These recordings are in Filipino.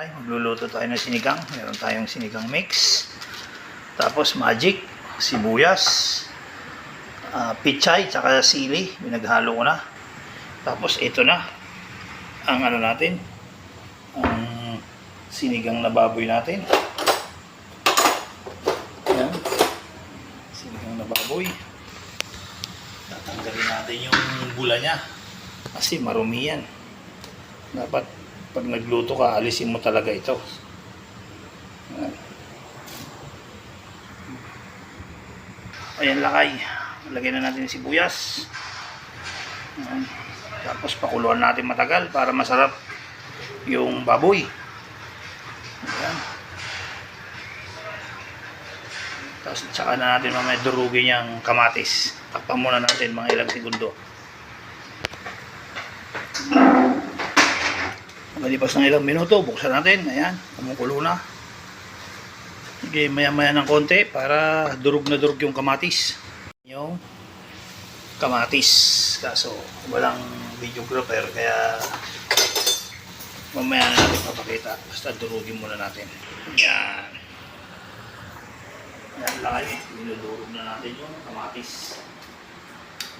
Ay, magluluto tayo ng sinigang. Meron tayong sinigang mix. Tapos magic, sibuyas, pichay, tsaka sili. Binaghalo ko na. Tapos ito na ang ano natin, ang sinigang na baboy natin. Ayan. Sinigang na baboy. Tatanggalin natin yung bula niya. Kasi marumi yan. Dapat pag nagluto ka, alisin mo talaga ito. Ayan, lakay. Lagyan na natin yung sibuyas. Ayan. Tapos pakuluan natin matagal para masarap yung baboy. Ayan. Tapos tsaka na natin mamaya durugin yung kamatis. Takpan muna natin mga ilang segundo. Malipas ng ilang minuto, buksan natin. Ayan, kumukulo na. Sige, maya-maya ng konti para durug na durug yung kamatis. Yung kamatis. Kaso, walang videographer, kaya mamaya na natin papakita. Basta durugin muna natin. Ayan. Ayan lang eh. Dinudurog na natin yung kamatis.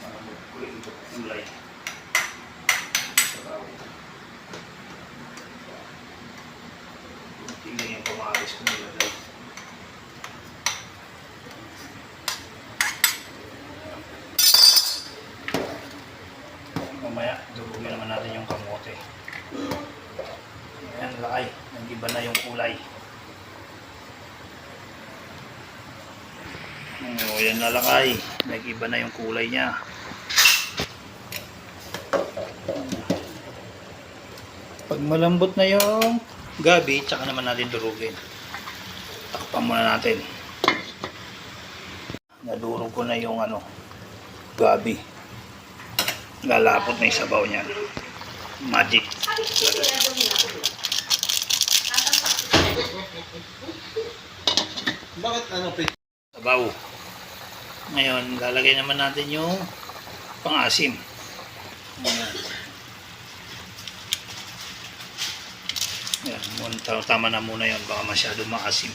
Para magkulay. Tingnan yung kamatis ko nilagay. Mamaya, durugin naman natin yung kamote. Ayan, lakay. Nag-iba na yung kulay. O, yan na lakay. Nag-iba na yung kulay niya. Pag malambot na yung gabi, tsaka naman natin durugin. Takpan muna natin. Nadurog ko na yung gabi. Lalapot na yung sabaw niyan. Magic. Bakit Sabaw. Ngayon, lalagay naman natin yung pang-asim. Ayan. Ayan, tama na muna yun. Baka masyado maasim.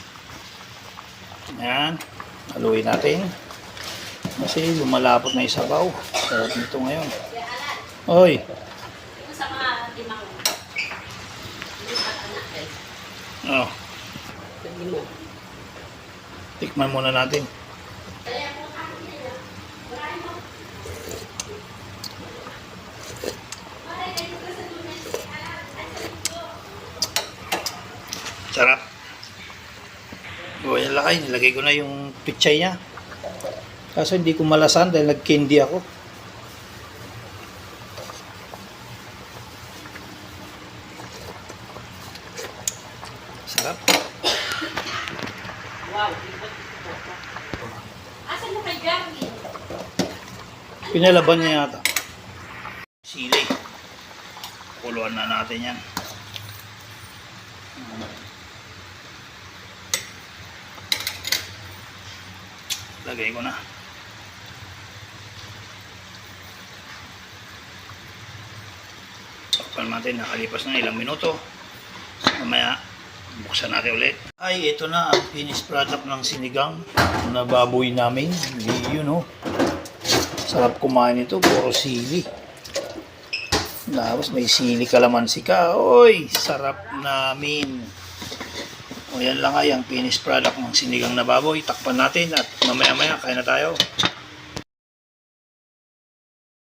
Ayan. Haluin natin. Kasi lumalapot na yung sabaw. Sarap nito ngayon. Oy! Oh. Tikman muna natin. Sarap. O, yan lakay. Nilagay ko na yung pichay niya. Kaso hindi ko malasan dahil nag-candy ako. Sarap. Wow. Asan mo kay Gary? Pinalaban niya yata. Sili. Kuluan na natin yan. Lagay ko na. Takpan natin, nakalipas ng ilang minuto. Mamaya, buksan natin ulit. Ay, ito na ang finished product ng sinigang na baboy namin. Yun, sarap kumain ito, puro sili. Tapos may sili kalamansi ka. Oy, sarap namin. O yan lang ay ang finished product ng sinigang na baboy. Takpan natin at mamaya-maya kain na tayo.